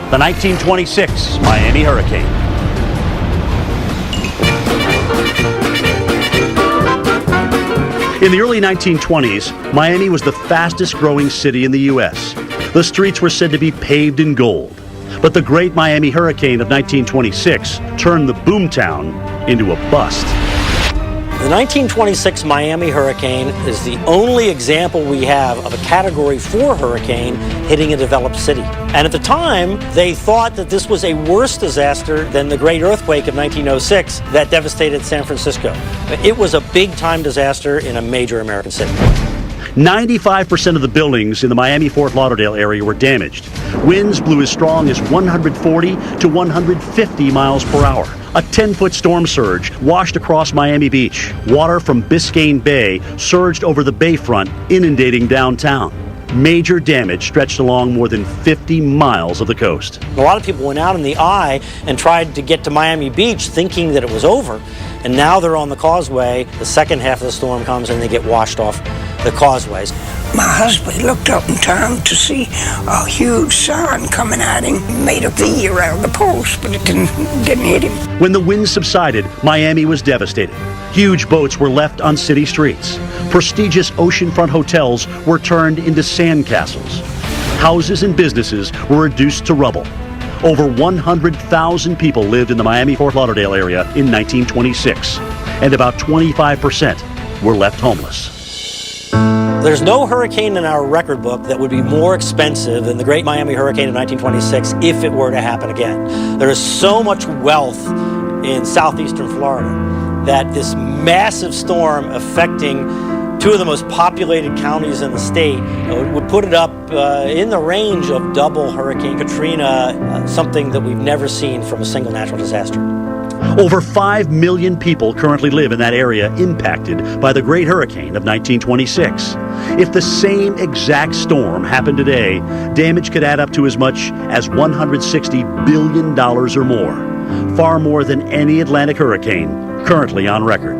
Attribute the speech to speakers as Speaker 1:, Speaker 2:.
Speaker 1: the 1926 Miami hurricane. In the early 1920s, Miami was the fastest growing city in the U.S. The streets were said to be paved in gold. But the Great Miami Hurricane of 1926 turned the boomtown into a bust.
Speaker 2: The 1926 Miami hurricane is the only example we have of a Category 4 hurricane hitting a developed city. And at the time, they thought that this was a worse disaster than the great earthquake of 1906 that devastated San Francisco. It was a big-time disaster in a major American city.
Speaker 1: 95% of the buildings in the Miami-Fort Lauderdale area were damaged. Winds blew as strong as 140 to 150 miles per hour. A 10-foot storm surge washed across Miami Beach. Water from Biscayne Bay surged over the bayfront, inundating downtown. Major damage stretched along more than 50 miles of the coast.
Speaker 2: A lot of people went out in the eye and tried to get to Miami Beach thinking that it was over. And now they're on the causeway. The second half of the storm comes and they get washed off the causeways.
Speaker 3: My husband looked up in time to see a huge sign coming at him. He made a V around the post, but it didn't hit him.
Speaker 1: When the wind subsided, Miami was devastated. Huge boats were left on city streets. Prestigious oceanfront hotels were turned into sandcastles. Houses and businesses were reduced to rubble. Over 100,000 people lived in the Miami-Fort Lauderdale area in 1926, and about 25% were left homeless.
Speaker 2: There's no hurricane in our record book that would be more expensive than the Great Miami Hurricane of 1926 if it were to happen again. There is so much wealth in southeastern Florida that this massive storm affecting two of the most populated counties in the state would put it up in the range of double Hurricane Katrina, something that we've never seen from a single natural disaster.
Speaker 1: Over 5 million people currently live in that area impacted by the Great Hurricane of 1926. If the same exact storm happened today, damage could add up to as much as $160 billion or more, far more than any Atlantic hurricane currently on record.